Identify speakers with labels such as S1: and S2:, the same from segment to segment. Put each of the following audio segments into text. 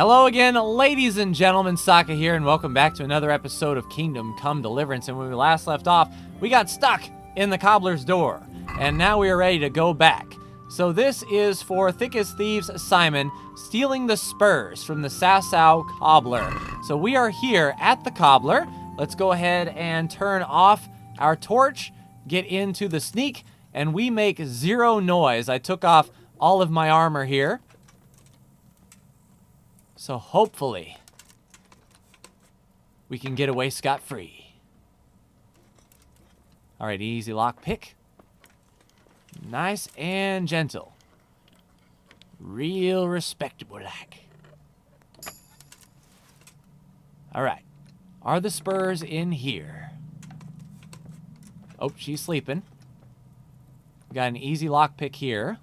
S1: Hello again, ladies and gentlemen, Sokka here, and welcome back to another episode of Kingdom Come Deliverance. And when we last left off, we got stuck in the Cobbler's door, and now we are ready to go back. So this is for Thick as Thieves Simon, stealing the spurs from the Sasau Cobbler. So we are here at the Cobbler. Let's go ahead and turn off our torch, get into the sneak, and we make zero noise. I took off all of my armor here. So hopefully, we can get away scot-free. All right, easy lockpick. Nice and gentle. Real respectable like. All right, are the spurs in here? Oh, she's sleeping. We got an easy lockpick here.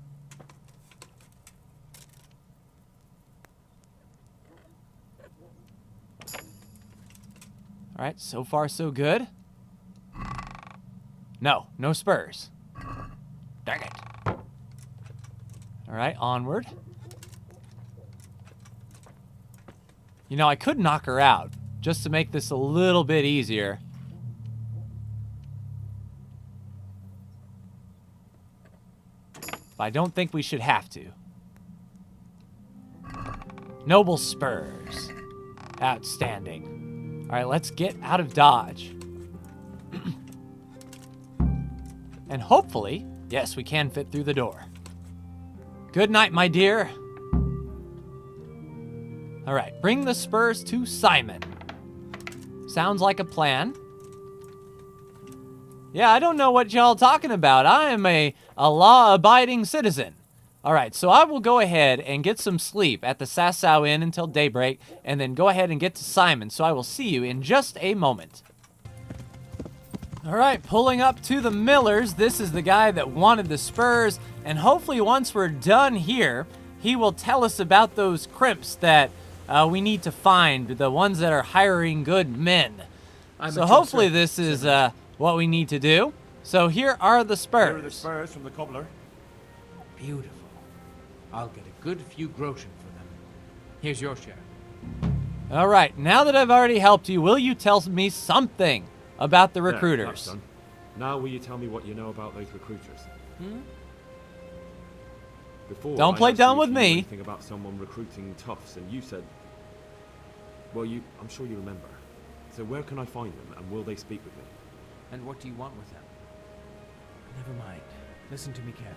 S1: All right, so far so good. No spurs. Dang it. All right, onward. You know, I could knock her out just to make this a little bit easier. But I don't think we should have to. Noble spurs. Outstanding. All right, let's get out of dodge. And hopefully, yes, we can fit through the door. Good night, my dear. All right, bring the spurs to Simon. Sounds like a plan. Yeah, I don't know what y'all talking about. I am a law-abiding citizen. All right, so I will go ahead and get some sleep at the Sasau Inn until daybreak, and then go ahead and get to Simon, so I will see you in just a moment. All right, pulling up to the Millers. This is the guy that wanted the spurs, and hopefully once we're done here, he will tell us about those crimps that we need to find, the ones that are hiring good men. So hopefully this is what we need to do. So here are the spurs.
S2: Here are the spurs from the Cobbler.
S3: Beautiful. I'll get a good few groschen for them. Here's your share.
S1: All right, now that I've already helped you, will you tell me something about the recruiters?
S2: That's done. Now will you tell me what you know about those recruiters? Before,
S1: Don't play dumb with me.
S2: Anything about someone recruiting toughs, and you said, well, I'm sure you remember. So where can I find them, and will they speak with me?
S3: And what do you want with them? Never mind. Listen to me carefully.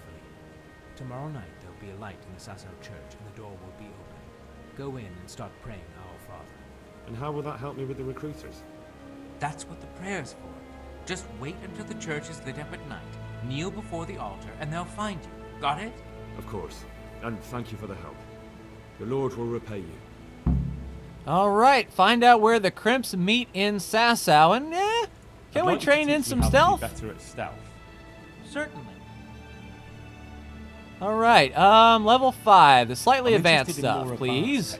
S3: Tomorrow night there'll be a light in the Sasau church, and the door will be open. Go in and start praying Our Father.
S2: And how will that help me with the recruiters?
S3: That's what the prayer's for. Just wait until the church is lit up at night. Kneel before the altar, and they'll find you. Got it?
S2: Of course. And thank you for the help. The Lord will repay you.
S1: All right, find out where the crimps meet in Sasau, and can we train in some stealth?
S2: Better at stealth.
S3: Certainly.
S1: All right, level 5, the slightly advanced stuff, please.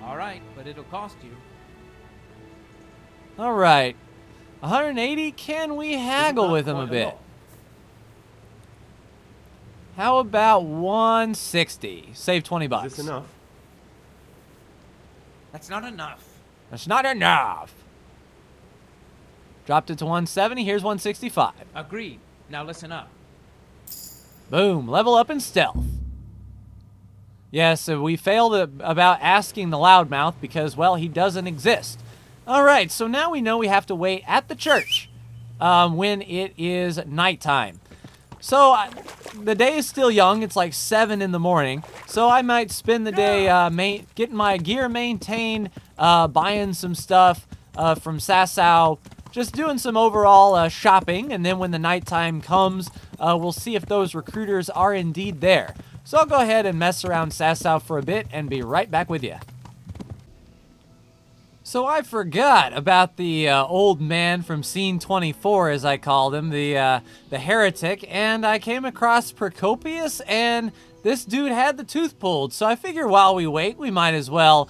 S3: All right, but it'll cost you.
S1: All right, 180, can we haggle with him a bit? How about 160? Save 20 bucks.
S2: Is this enough?
S3: That's not enough.
S1: That's not enough. Dropped it to 170, here's 165.
S3: Agreed. Now listen up.
S1: Boom, level up in stealth. Yes, so we failed about asking the loudmouth because, well, he doesn't exist. All right, so now we know we have to wait at the church when it is nighttime. So the day is still young. It's like 7 in the morning. So I might spend the day getting my gear maintained, buying some stuff from Sasau, just doing some overall shopping. And then when the nighttime comes, we'll see if those recruiters are indeed there. So I'll go ahead and mess around Sasau for a bit and be right back with you. So I forgot about the old man from scene 24, as I called him, the heretic, and I came across Procopius, and this dude had the tooth pulled. So I figure while we wait, we might as well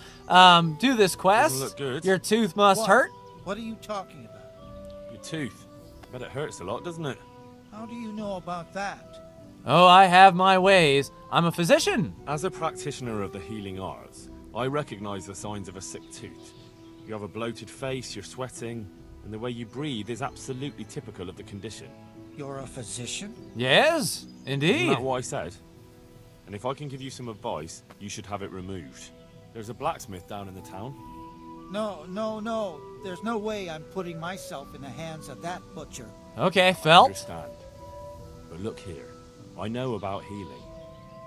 S1: do this quest.
S2: Doesn't look good.
S1: Your tooth must hurt.
S4: What are you talking about?
S2: Your tooth. Bet it hurts a lot, doesn't it?
S4: How do you know about that?
S1: Oh, I have my ways. I'm a physician.
S2: As a practitioner of the healing arts, I recognize the signs of a sick tooth. You have a bloated face, you're sweating, and the way you breathe is absolutely typical of the condition.
S4: You're a physician?
S1: Yes,
S2: Isn't
S1: indeed.
S2: that what I said? And if I can give you some advice, you should have it removed. There's a blacksmith down in the town.
S4: No. There's no way I'm putting myself in the hands of that butcher.
S1: Okay,
S2: I
S1: felt.
S2: understand. But look here, I know about healing.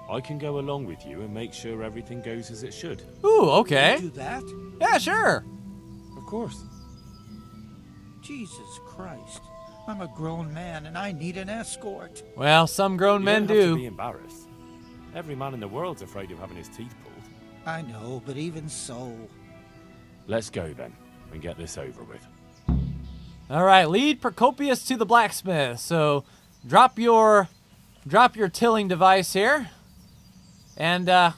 S2: I can go along with you and make sure everything goes as it should.
S1: Ooh, okay.
S4: Do that?
S1: Yeah, sure.
S2: Of course.
S4: Jesus Christ. I'm a grown man and I need an escort.
S1: Well, some grown men
S2: You don't have to
S1: do.
S2: be embarrassed. Every man in the world's afraid of having his teeth pulled.
S4: I know, but even so.
S2: Let's go then, and get this over with.
S1: All right, lead Procopius to the blacksmith. So, drop your tilling device here. And I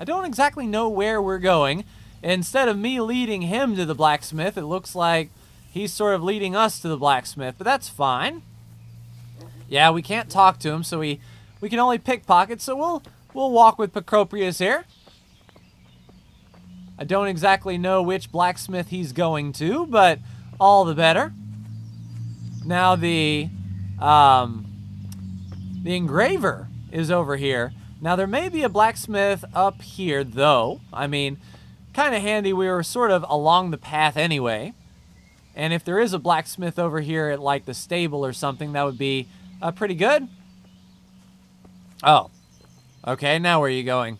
S1: don't exactly know where we're going. Instead of me leading him to the blacksmith, it looks like he's sort of leading us to the blacksmith, but that's fine. Yeah, we can't talk to him, so we can only pickpocket, so we'll walk with Procopius here. I don't exactly know which blacksmith he's going to, but all the better. Now the engraver is over here. Now there may be a blacksmith up here, though. I mean, kind of handy. We were sort of along the path anyway. And if there is a blacksmith over here at like the stable or something, that would be pretty good. Oh, okay. Now where are you going?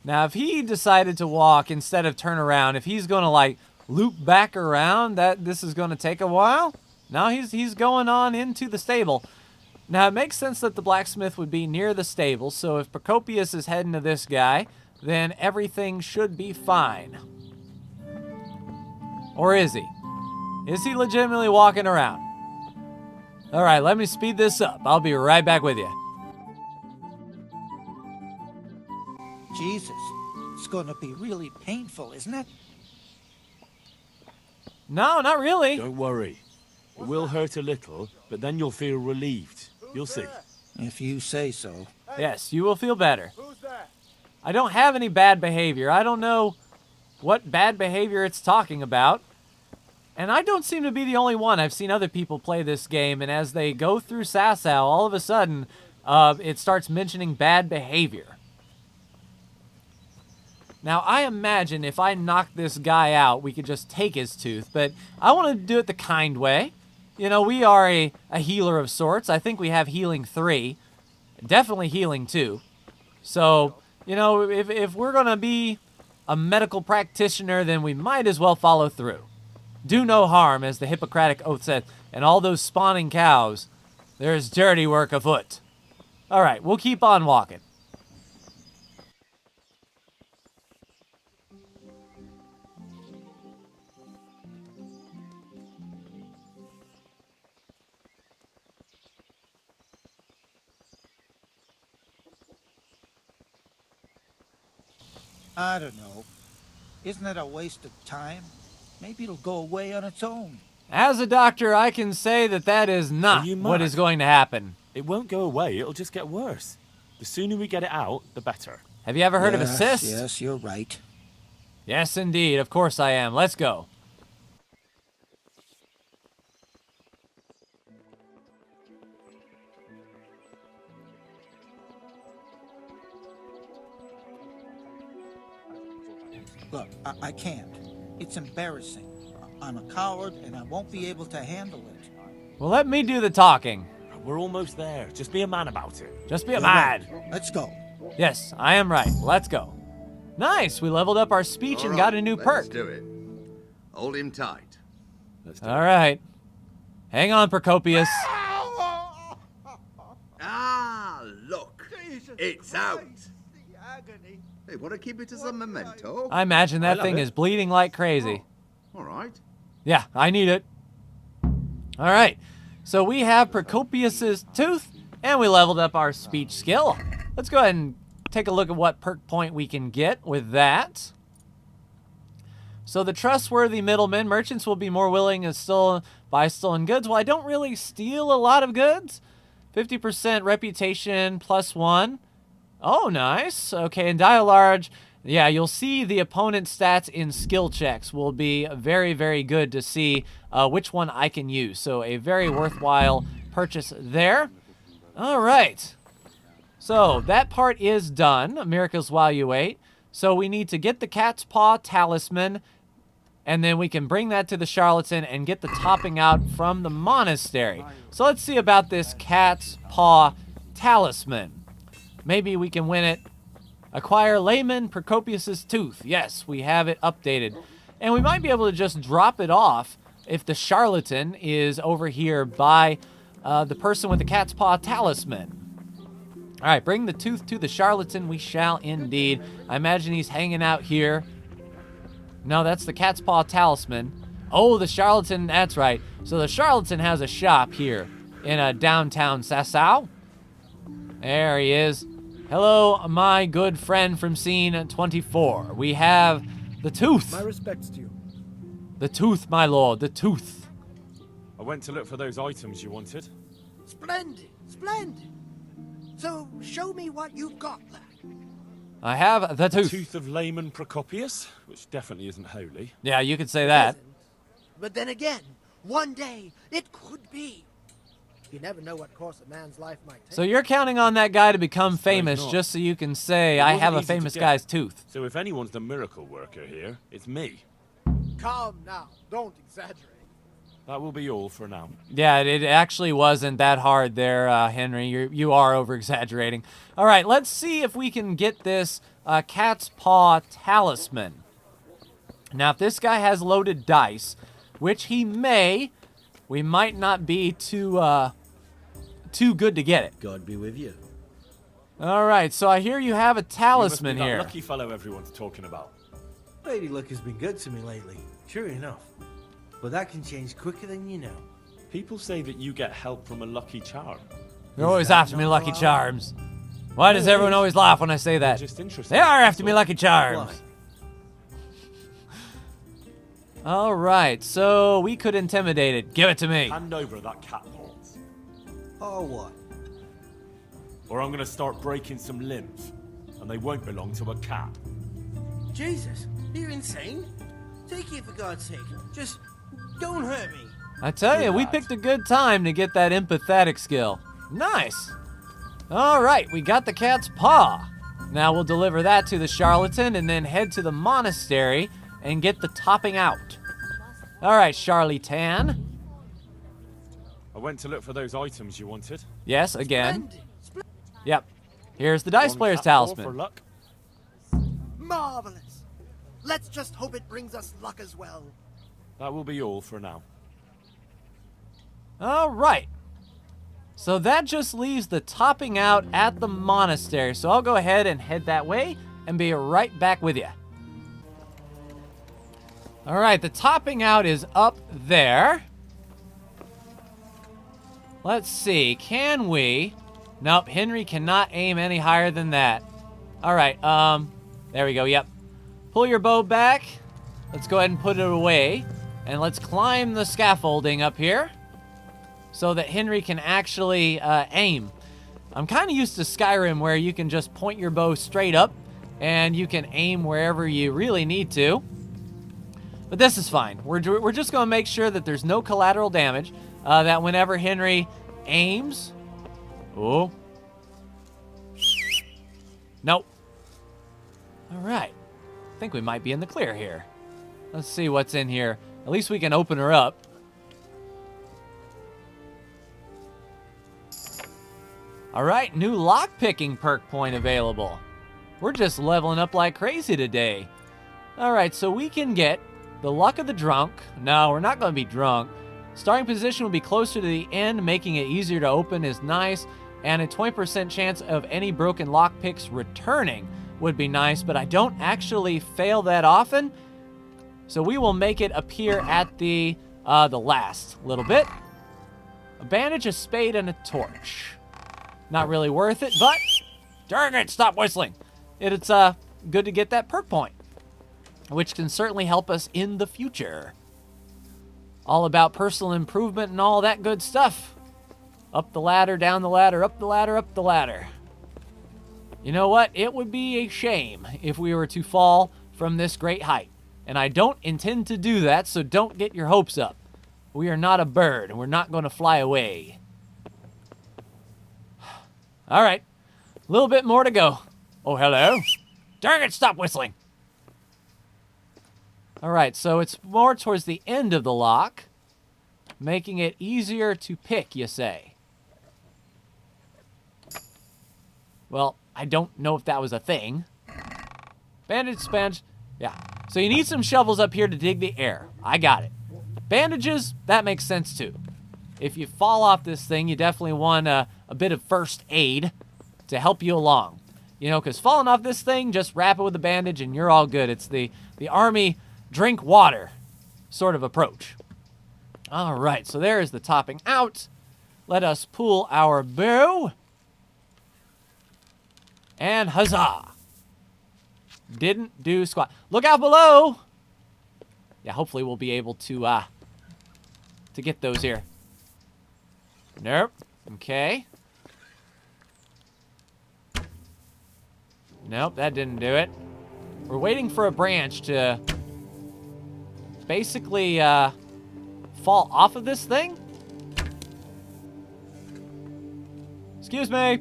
S1: Now, if he decided to walk instead of turn around, if he's going to like loop back around, this is going to take a while. No, he's going on into the stable. Now, it makes sense that the blacksmith would be near the stable, so if Procopius is heading to this guy, then everything should be fine. Or is he? Is he legitimately walking around? All right, let me speed this up. I'll be right back with you.
S4: Jesus, it's going to be really painful, isn't it?
S1: No, not really.
S2: Don't worry. It will hurt a little, but then you'll feel relieved. You'll see.
S4: If you say so.
S1: Yes, you will feel better. I don't have any bad behavior. I don't know what bad behavior it's talking about. And I don't seem to be the only one. I've seen other people play this game, and as they go through Sasau, all of a sudden, it starts mentioning bad behavior. Now, I imagine if I knock this guy out, we could just take his tooth, but I want to do it the kind way. You know, we are a healer of sorts. I think we have healing 3. Definitely healing 2. So, you know, if we're going to be a medical practitioner, then we might as well follow through. Do no harm, as the Hippocratic Oath said, and all those spawning cows, there's dirty work afoot. All right, we'll keep on walking.
S4: I don't know. Isn't it a waste of time? Maybe it'll go away on its own.
S1: As a doctor, I can say that is not
S2: Are you
S1: what
S2: mad?
S1: is going to happen.
S2: It won't go away, it'll just get worse. The sooner we get it out, the better.
S1: Have you ever heard of
S4: Yes,
S1: assist?
S4: Yes, you're right.
S1: Yes, indeed. Of course I am. Let's go.
S4: Look, I can't. It's embarrassing. I'm a coward and I won't be able to handle it.
S1: Well, let me do the talking.
S2: We're almost there. Just be a man about it.
S1: Just be a
S4: You're
S1: man.
S4: right. Let's go.
S1: Yes, I am right. Let's go. Nice. We leveled up our speech and
S5: All
S1: got
S5: right,
S1: a new
S5: let's
S1: perk.
S5: do it. Hold him tight.
S2: Let's do
S1: All right. Hang on, Procopius.
S5: Ah, look.
S4: Jesus
S5: It's out.
S4: The agony.
S5: Hey, want to keep it as a memento?
S1: I imagine that
S2: love
S1: thing
S2: it.
S1: is bleeding like crazy.
S5: All right.
S1: Yeah, I need it. All right. So we have Procopius's tooth, and we leveled up our speech skill. Let's go ahead and take a look at what perk point we can get with that. So the trustworthy middlemen, merchants will be more willing to buy stolen goods. Well, I don't really steal a lot of goods. 50% reputation +1. Oh, nice. Okay, and die large Yeah, you'll see the opponent's stats in skill checks will be very, very good to see which one I can use. So a very worthwhile purchase there. All right. So that part is done. Miracles while you wait. So we need to get the Cat's Paw Talisman, and then we can bring that to the Charlatan and get the topping out from the monastery. So let's see about this Cat's Paw Talisman. Maybe we can win it. Acquire Layman Procopius's tooth. Yes, we have it updated. And we might be able to just drop it off if the Charlatan is over here by the person with the Cat's Paw Talisman. All right, bring the tooth to the Charlatan. We shall indeed. I imagine he's hanging out here. No, that's the Cat's Paw Talisman. Oh, the Charlatan, that's right. So the Charlatan has a shop here in downtown Sasau. There he is. Hello, my good friend from scene 24. We have the tooth.
S6: My respects to you.
S1: The tooth, my lord, the tooth.
S2: I went to look for those items you wanted.
S6: Splendid, splendid. So, show me what you've got there.
S1: I have the tooth.
S2: Tooth of layman Procopius, which definitely isn't holy.
S1: Yeah, you could say that.
S6: But then again, one day it could be. You never know what course a man's life might take.
S1: So you're counting on that guy to become famous
S2: not.
S1: just so you can say,
S2: It
S1: I
S2: wasn't
S1: have a
S2: easy to
S1: famous
S2: get.
S1: guy's tooth.
S2: So if anyone's the miracle worker here, it's me.
S6: Calm now. Don't exaggerate.
S2: That will be all for now.
S1: Yeah, it actually wasn't that hard there, Henry. You are over-exaggerating. All right, let's see if we can get this Cat's Paw Talisman. Now, if this guy has loaded dice, which he may, we might not be too good to get it.
S7: God be with you.
S1: All right, so I hear you have a talisman
S2: you must be
S1: here.
S2: that lucky fellow everyone's talking about.
S7: Lady Luck has been good to me lately, sure enough. But that can change quicker than you know.
S2: People say that you get help from a lucky charm.
S1: You're always
S7: that
S1: after me,
S7: not
S1: Lucky
S7: allowed?
S1: Charms. Why does everyone always laugh when I say that?
S2: Just interesting.
S1: They are after me,
S2: That's all.
S1: Lucky Charms. All right, so we could intimidate it. Give it to me.
S2: Hand over that cat paws,
S7: Or what?
S2: or I'm gonna start breaking some limbs, and they won't belong to a cat.
S7: Jesus, you're insane. Take it for God's sake. Just don't hurt me.
S1: I tell you, we
S2: Relax.
S1: picked a good time to get that empathetic skill. Nice. All right, we got the cat's paw. Now we'll deliver that to the Charlatan and then head to the monastery and get the topping out. All right, Charlatan.
S2: I went to look for those items you wanted.
S1: Yes, again.
S6: Splendid.
S1: Yep. Here's the Dice
S2: One
S1: Player's
S2: cat paw for
S1: Talisman.
S2: luck.
S6: Marvelous. Let's just hope it brings us luck as well.
S2: That will be all for now.
S1: All right. So that just leaves the topping out at the monastery. So I'll go ahead and head that way and be right back with you. All right, the topping out is up there. Let's see, can we? Nope, Henry cannot aim any higher than that. All right, there we go, yep. Pull your bow back. Let's go ahead and put it away. And let's climb the scaffolding up here so that Henry can actually aim. I'm kind of used to Skyrim where you can just point your bow straight up and you can aim wherever you really need to. But this is fine. We're just going to make sure that there's no collateral damage, that whenever Henry aims... Oh. Nope. All right. I think we might be in the clear here. Let's see what's in here. At least we can open her up. All right, new lockpicking perk point available. We're just leveling up like crazy today. All right, so we can get the Luck of the Drunk. No, we're not going to be drunk. Starting position will be closer to the end, making it easier to open is nice. And a 20% chance of any broken lockpicks returning would be nice, but I don't actually fail that often. So we will make it appear at the last little bit. A bandage, a spade, and a torch. Not really worth it, but darn it, stop whistling. It's good to get that perk point, which can certainly help us in the future. All about personal improvement and all that good stuff. Up the ladder, down the ladder, up the ladder, up the ladder. You know what? It would be a shame if we were to fall from this great height. And I don't intend to do that, so don't get your hopes up. We are not a bird, and we're not going to fly away. All right. A little bit more to go. Oh, hello. Dang it, stop whistling. All right, so it's more towards the end of the lock, making it easier to pick, you say. Well, I don't know if that was a thing. Bandage, sponge. Yeah. So you need some shovels up here to dig the air. I got it. Bandages, that makes sense too. If you fall off this thing, you definitely want a bit of first aid to help you along. You know, because falling off this thing, just wrap it with a bandage and you're all good. It's the army drink water sort of approach. All right, so there is the topping out. Let us pull our bow. And huzzah. Didn't do squat. Look out below. Yeah, hopefully we'll be able to get those here. Nope. Okay. Nope, that didn't do it. We're waiting for a branch to basically fall off of this thing. Excuse me.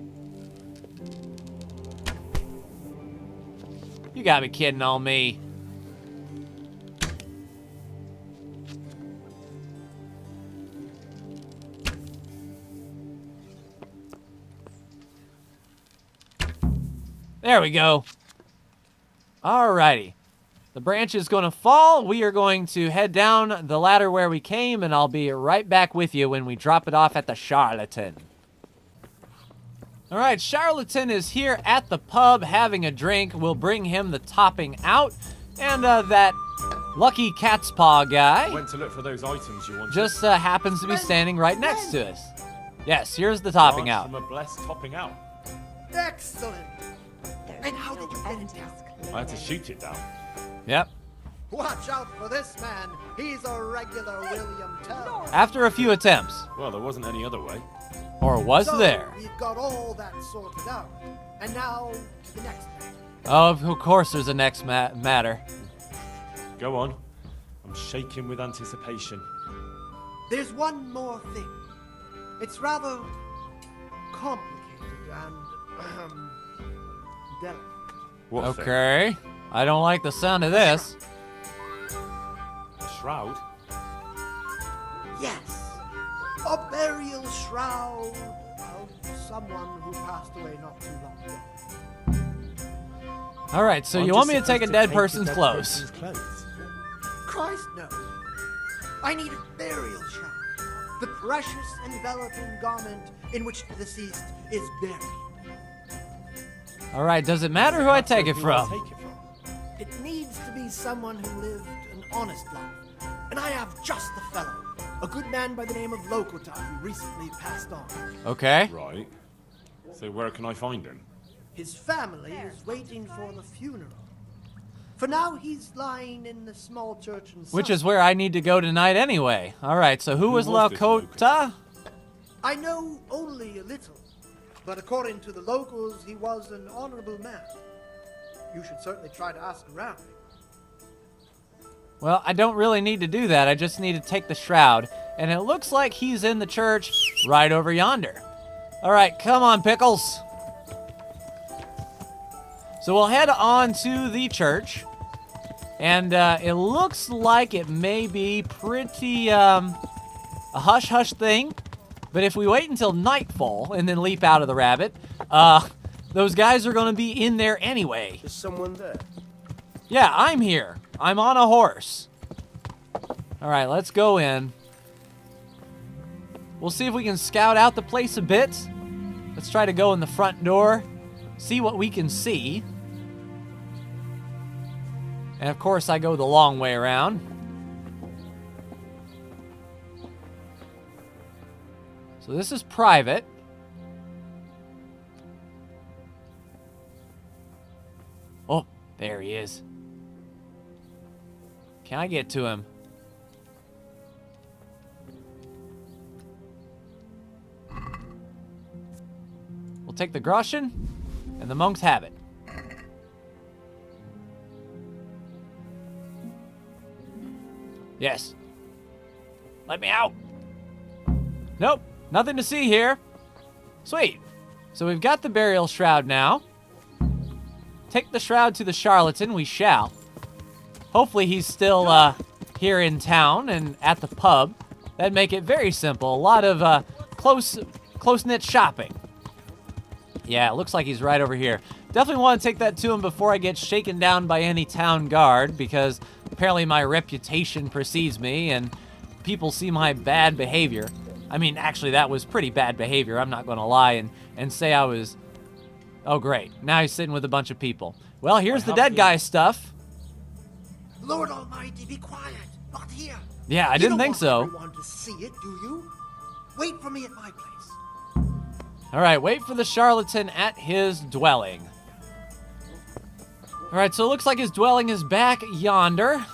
S1: You gotta be kidding on me. There we go. Alrighty. The branch is going to fall. We are going to head down the ladder where we came, and I'll be right back with you when we drop it off at the Charlatan. Alright, Charlatan is here at the pub having a drink. We'll bring him the topping out. And that lucky cat's paw guy
S2: Went to look for those items you wanted.
S1: just happens to be standing right next to us. Yes, here's the topping out.
S2: From a blessed topping out.
S6: Excellent. And how did you get it down?
S2: I had to shoot it down.
S1: Yep.
S6: Watch out for this man. He's a regular William Tell.
S1: After a few attempts.
S2: Well, there wasn't any other way.
S1: Or was
S6: So,
S1: there?
S6: we've got all that sorted out. And now, the next man.
S1: Oh, of course there's a next matter.
S2: Go on. I'm shaking with anticipation.
S6: There's one more thing. It's rather complicated and delicate.
S2: What thing?
S1: Okay. I don't like the sound of this.
S2: A shroud?
S6: Yes, a burial shroud of someone who passed away not too long ago.
S1: All right, so
S2: I'm
S1: you want me
S2: just
S1: to take a
S2: supposed
S1: dead
S2: take the
S1: person's
S2: dead
S1: clothes?
S2: person's clothes?
S6: Christ, no. I need a burial shroud, the precious enveloping garment in which the deceased is buried.
S1: All right, does it matter who I take it
S2: Who I
S1: from?
S2: take it from?
S6: It needs to be someone who lived an honest life, and I have just the fellow, a good man by the name of Lokota who recently passed on.
S1: Okay.
S2: Right. So where can I find him?
S6: His family is waiting for the funeral. For now, he's lying in the small church in
S1: Which
S6: Suffolk.
S1: is where I need to go tonight anyway. All right, so who was
S2: was this
S1: Lakota?
S6: I know only a little, but according to the locals, he was an honorable man. You should certainly try to ask around.
S1: Well, I don't really need to do that. I just need to take the shroud. And it looks like he's in the church right over yonder. All right, come on, Pickles. So we'll head on to the church. And it looks like it may be pretty a hush-hush thing. But if we wait until nightfall and then leap out of the rabbit, those guys are going to be in there anyway.
S7: Is someone there?
S1: Yeah, I'm here. I'm on a horse. All right, let's go in. We'll see if we can scout out the place a bit. Let's try to go in the front door, see what we can see. And of course, I go the long way around. So this is private. Oh, there he is. Can I get to him? We'll take the groschen. And the monks have it. Yes. Let me out. Nope. Nothing to see here. Sweet. So we've got the burial shroud now. Take the shroud to the Charlatan. We shall. Hopefully he's still here in town and at the pub. That'd make it very simple. A lot of close-knit shopping. Yeah, it looks like he's right over here. Definitely want to take that to him before I get shaken down by any town guard, because apparently my reputation precedes me and people see my bad behavior. I mean, actually, that was pretty bad behavior. I'm not going to lie and say I was... Oh, great. Now he's sitting with a bunch of people. Well, here's the dead guy stuff.
S6: Lord Almighty, be quiet. Not here.
S1: Yeah, I didn't think so.
S6: You don't want everyone to see it, do you? Wait for me at my place.
S1: All right, wait for the Charlatan at his dwelling. All right, so it looks like his dwelling is back yonder.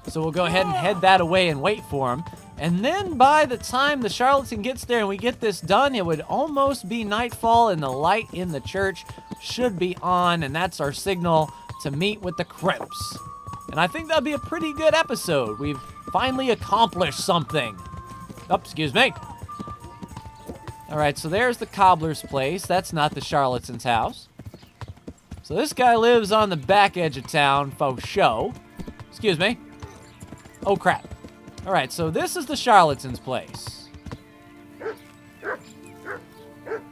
S1: So we'll go ahead and head that away and wait for him. And then by the time the Charlatan gets there and we get this done, it would almost be nightfall and the light in the church should be on, and that's our signal to meet with the crimps. And I think that'll be a pretty good episode. We've finally accomplished something. Oh, excuse me. All right, so there's the cobbler's place. That's not the Charlatan's house. So this guy lives on the back edge of town, faux show. Excuse me. Oh, crap. All right, so this is the Charlatan's place.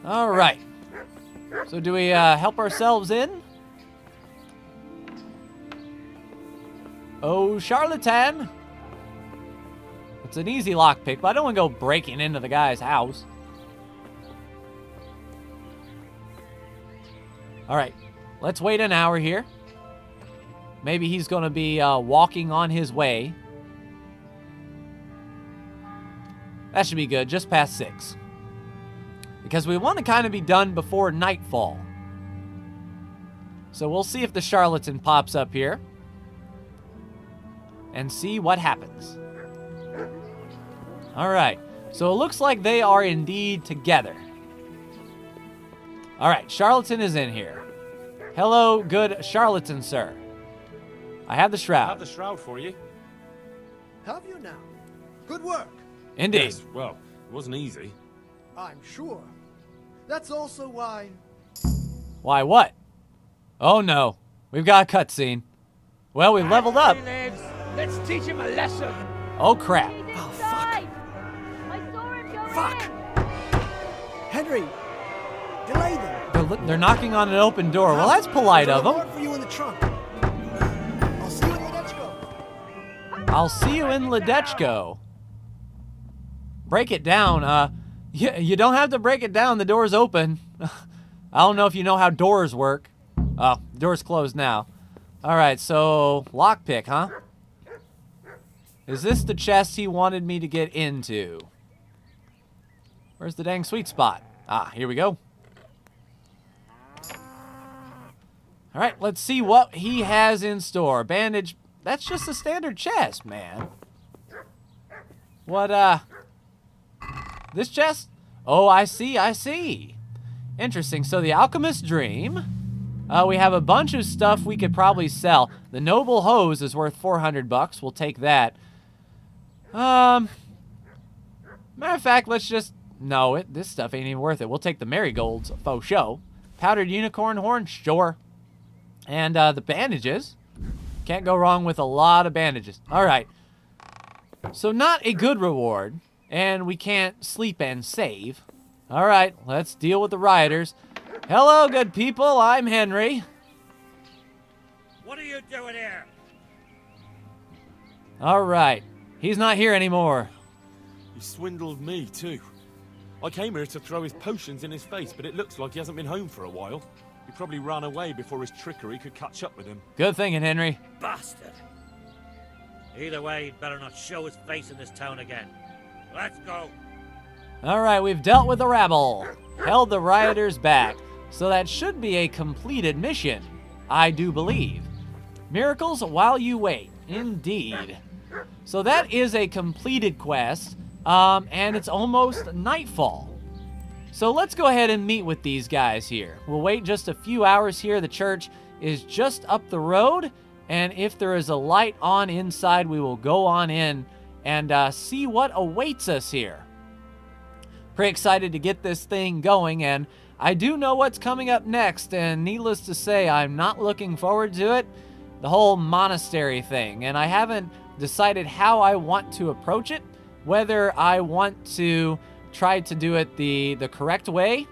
S1: All right. So do we help ourselves in? Oh, Charlatan. It's an easy lockpick, but I don't want to go breaking into the guy's house. All right, let's wait an hour here. Maybe he's going to be walking on his way. That should be good, just past 6. Because we want to kind of be done before nightfall. So we'll see if the Charlatan pops up here. And see what happens. All right, so it looks like they are indeed together. All right, Charlatan is in here. Hello, good Charlatan, sir. I have the shroud.
S2: I have the shroud for you.
S6: Have you now? Good work.
S1: Indeed.
S2: Yes, well, it wasn't easy.
S6: I'm sure. That's also why...
S1: Why what? Oh no, we've got a cutscene. Well, we leveled up.
S3: Let's teach him a lesson.
S1: Oh crap.
S6: Oh, fuck.
S8: I saw him go
S6: Fuck.
S8: in.
S6: Henry, delay them.
S1: They're knocking on an open door. Well, that's polite of them.
S6: For you in the trunk. I'll see you in Ledechko.
S1: I'll see you in Ledechko. Break it down. You don't have to break it down. The door's open. I don't know if you know how doors work. Oh, door's closed now. All right, so lockpick, huh? Is this the chest he wanted me to get into? Where's the dang sweet spot? Ah, here we go. All right, let's see what he has in store. Bandage. That's just a standard chest, man. What, this chest? Oh, I see. Interesting. So the Alchemist's Dream. We have a bunch of stuff we could probably sell. The Noble Hose is worth $400. We'll take that. Matter of fact, let's just... No, this stuff ain't even worth it. We'll take the Marigolds, faux show. Powdered Unicorn Horn, sure. And the bandages. Can't go wrong with a lot of bandages. All right. So not a good reward. And we can't sleep and save. All right, let's deal with the rioters. Hello, good people. I'm Henry.
S9: What are you doing here?
S1: All right. He's not here anymore.
S2: He swindled me, too. I came here to throw his potions in his face, but it looks like he hasn't been home for a while. He probably ran away before his trickery could catch up with him.
S1: Good thinking, Henry.
S9: Bastard! Either way, he'd better not show his face in this town again. Let's go!
S1: All right, we've dealt with the rabble. Held the rioters back. So that should be a completed mission, I do believe. Miracles while you wait. Indeed. So that is a completed quest, and it's almost nightfall. So let's go ahead and meet with these guys here. We'll wait just a few hours here. The church is just up the road, and if there is a light on inside, we will go on in and see what awaits us here. Pretty excited to get this thing going, and I do know what's coming up next, and needless to say, I'm not looking forward to it. The whole monastery thing, and I haven't decided how I want to approach it, whether I want to try to do it the correct way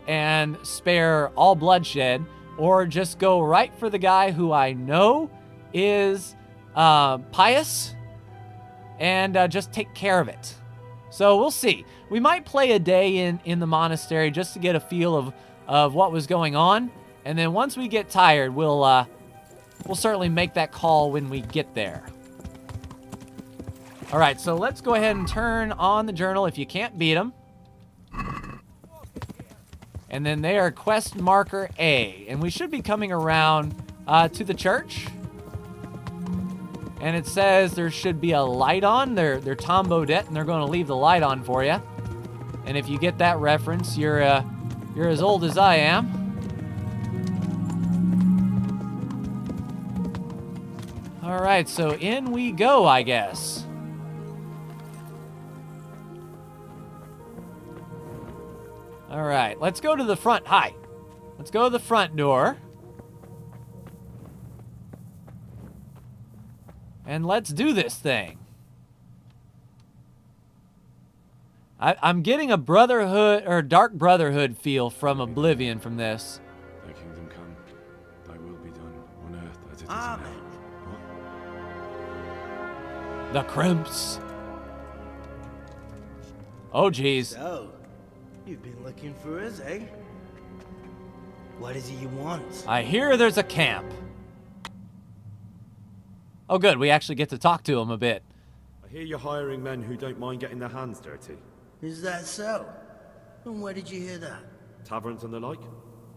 S1: and spare all bloodshed, or just go right for the guy who I know is pious and just take care of it. So we'll see. We might play a day in the monastery just to get a feel of what was going on, and then once we get tired, we'll certainly make that call when we get there. All right, so let's go ahead and turn on the journal if you can't beat them. And then they are quest marker A. And we should be coming around to the church. And it says there should be a light on. They're Tom Bodette, and they're going to leave the light on for you. And if you get that reference, you're as old as I am. All right, so in we go, I guess. All right, let's go to the front. Hi. Let's go to the front door. And let's do this thing. I'm getting a Brotherhood or Dark Brotherhood feel from Oblivion from this.
S2: Thy kingdom come, thy will be done on earth as it is in
S7: Amen.
S2: heaven.
S1: The crimps. Oh, geez.
S7: So, you've been looking for us, eh? What is it you want?
S1: I hear there's a camp. Oh, good. We actually get to talk to him a bit.
S2: I hear you're hiring men who don't mind getting their hands dirty.
S7: Is that so? And where did you hear that?
S2: Taverns and the like.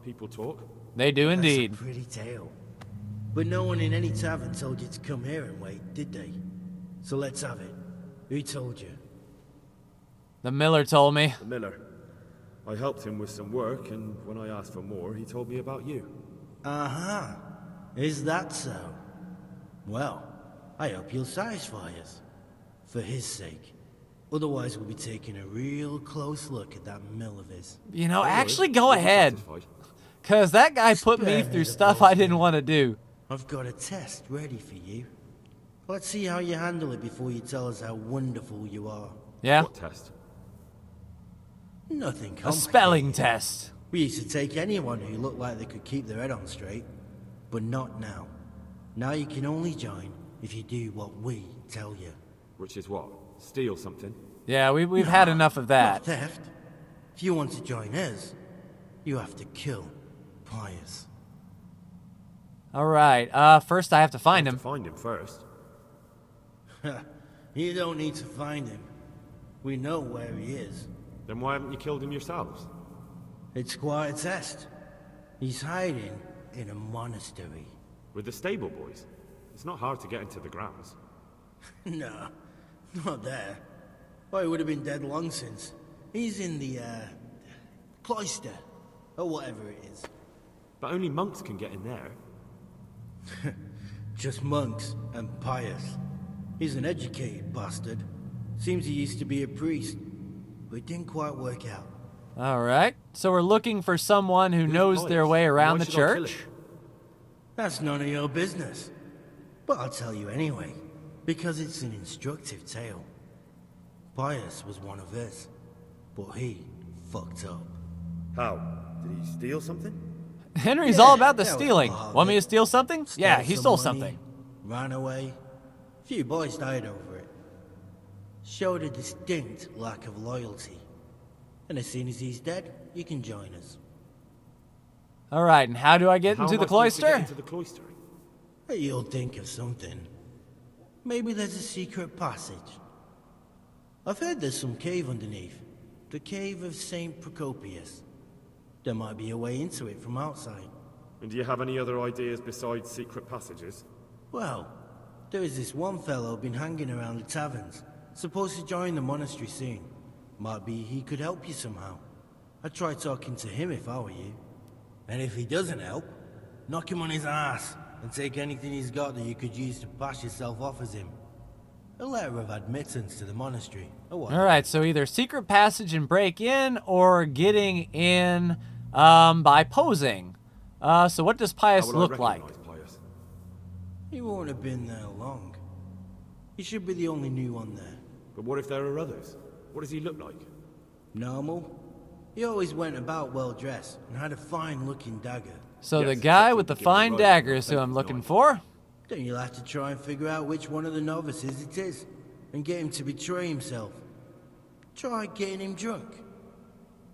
S2: People talk.
S1: They do indeed.
S7: That's a pretty tale. But no one in any tavern told you to come here and wait, did they? So let's have it. Who told you?
S1: The miller told me.
S2: The miller. I helped him with some work, and when I asked for more, he told me about you.
S7: Uh-huh. Is that so? Well, I hope you'll satisfy us. For his sake. Otherwise, we'll be taking a real close look at that mill of his.
S1: You know,
S2: Don't
S1: actually
S2: worry,
S1: go
S2: you'll be
S1: ahead.
S2: satisfied.
S1: Because that guy put
S7: Spare
S1: me
S7: me
S1: through
S7: the
S1: stuff I
S7: bullshit.
S1: didn't want to do.
S7: I've got a test ready for you. Let's see how you handle it before you tell us how wonderful you are.
S1: Yeah?
S2: What test?
S7: Nothing
S1: A
S7: complicated.
S1: spelling test.
S7: We used to take anyone who looked like they could keep their head on straight. But not now. Now you can only join if you do what we tell you.
S2: Which is what? Steal something?
S1: Yeah, we've had enough of that.
S7: Not theft. If you want to join us, you have to kill Pius.
S1: All right. First I have to find
S2: Have
S1: him.
S2: to find him first.
S7: You don't need to find him. We know where he is.
S2: Then why haven't you killed him yourselves?
S7: It's quite a test. He's hiding in a monastery.
S2: With the stable boys? It's not hard to get into the grounds.
S7: No, not there. Oh, he would have been dead long since. He's in the, cloister. Or whatever it is.
S2: But only monks can get in there.
S7: Just monks and Pius. He's an educated bastard. Seems he used to be a priest. But it didn't quite work out.
S1: All right. So we're looking for someone who knows
S2: Pius?
S1: their way around
S2: Why
S1: the
S2: should I kill
S1: church.
S2: him?
S7: That's none of your business. But I'll tell you anyway. Because it's an instructive tale. Pius was one of us. But he fucked up.
S2: How? Did he steal something?
S1: Henry's
S7: Yeah,
S1: all about the
S7: that was
S1: stealing.
S7: part of
S1: Want me
S7: it.
S1: to steal something? Yeah, he
S7: Stole
S1: stole
S7: some money,
S1: something.
S7: Ran away. Few boys died over it. Showed a distinct lack of loyalty. And as soon as he's dead, you can join us.
S1: All right, and how do I get
S2: How
S1: into
S2: am
S1: the
S2: I supposed to get
S1: cloister?
S2: into the cloister?
S7: Hey, you'll think of something. Maybe there's a secret passage. I've heard there's some cave underneath. The cave of St. Procopius. There might be a way into it from outside.
S2: And do you have any other ideas besides secret passages?
S7: Well, there is this one fellow been hanging around the taverns. Supposed to join the monastery soon. Might be he could help you somehow. I'd try talking to him if I were you. And if he doesn't help, knock him on his ass and take anything he's got that you could use to pass yourself off as him. A letter of admittance to the monastery. Or what?
S1: All right, so either secret passage and break in, or getting in by posing. So what does Pius
S2: How will I
S1: look like?
S2: recognise Pius?
S7: He won't have been there long. He should be the only new one there.
S2: But what if there are others? What does he look like?
S7: Normal. He always went about well dressed and had a fine looking dagger.
S1: So
S2: Yes,
S1: the guy
S2: except
S1: with the
S2: he can
S1: fine
S2: right
S1: dagger
S2: from
S1: is who
S2: the
S1: I'm looking
S2: knife.
S1: for.
S7: Then you'll have to try and figure out which one of the novices it is and get him to betray himself. Try getting him drunk.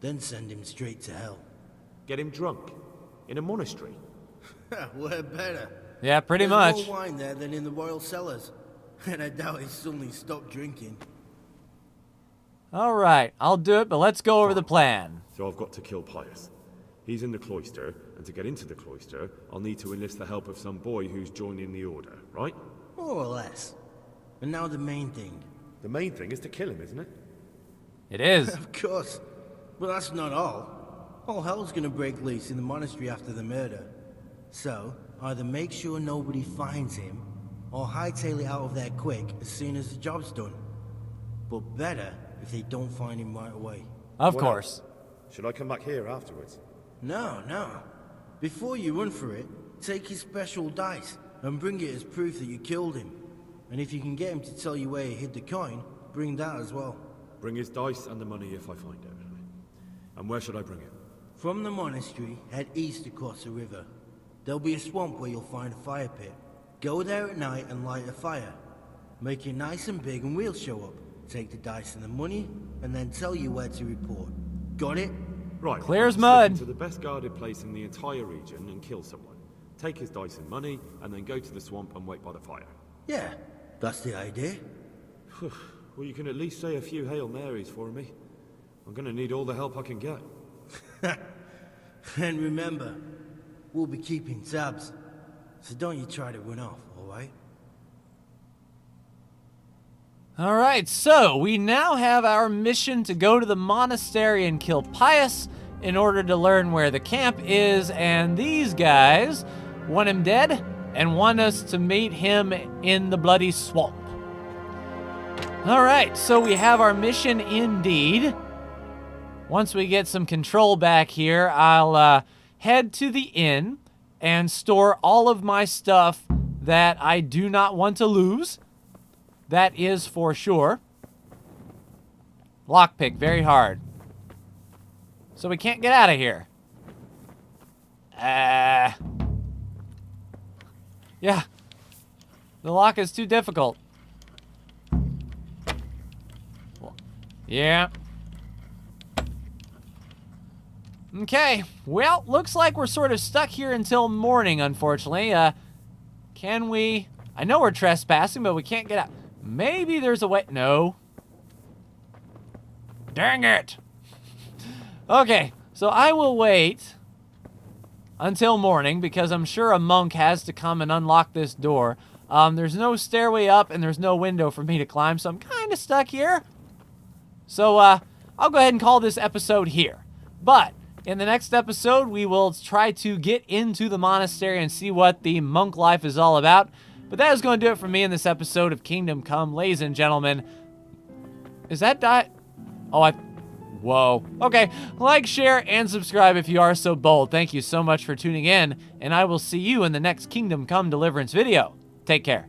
S7: Then send him straight to hell.
S2: Get him drunk? In a monastery?
S7: Where better?
S1: Yeah, pretty
S7: There's
S1: much.
S7: more wine there than in the royal cellars. And I doubt he suddenly stopped drinking.
S1: All right, I'll do it, but let's go over the plan.
S2: So I've got to kill Pius. He's in the cloister, and to get into the cloister, I'll need to enlist the help of some boy who's joining the order, right?
S7: More or less. And now the main thing.
S2: The main thing is to kill him, isn't it?
S1: It is.
S7: Of course. But that's not all. All hell's gonna break loose in the monastery after the murder. So, either make sure nobody finds him, or hightail it out of there quick as soon as the job's done. But better if they don't find him right away.
S1: Of
S2: What
S1: course.
S2: else? Should I come back here afterwards?
S7: No. Before you run for it, take his special dice and bring it as proof that you killed him. And if you can get him to tell you where he hid the coin, bring that as well.
S2: Bring his dice and the money if I find it. And where should I bring it?
S7: From the monastery, head east across the river. There'll be a swamp where you'll find a fire pit. Go there at night and light a fire. Make it nice and big and we'll show up. Take the dice and the money, and then tell you where to report. Got it?
S2: Right.
S1: Clear as
S2: slip
S1: mud.
S2: into the best guarded place in the entire region and kill someone. Take his dice and money, and then go to the swamp and wait by the fire.
S7: Yeah, that's the idea.
S2: Well, you can at least say a few Hail Marys for me. I'm gonna need all the help I can get.
S7: And remember, we'll be keeping tabs. So don't you try to run off, alright?
S1: All right, so we now have our mission to go to the monastery and kill Pius in order to learn where the camp is, and these guys want him dead and want us to meet him in the bloody swamp. All right, so we have our mission indeed. Once we get some control back here, I'll head to the inn and store all of my stuff that I do not want to lose. That is for sure. Lockpick, very hard. So we can't get out of here. Yeah. The lock is too difficult. Yeah. Okay. Well, looks like we're sort of stuck here until morning, unfortunately. Can we... I know we're trespassing, but we can't get out. Maybe there's a way... No. Dang it. Okay, so I will wait until morning because I'm sure a monk has to come and unlock this door. There's no stairway up and there's no window for me to climb, so I'm kind of stuck here. So I'll go ahead and call this episode here. But in the next episode, we will try to get into the monastery and see what the monk life is all about. But that is going to do it for me in this episode of Kingdom Come, ladies and gentlemen. Is that Whoa. Okay, like, share, and subscribe if you are so bold. Thank you so much for tuning in, and I will see you in the next Kingdom Come Deliverance video. Take care.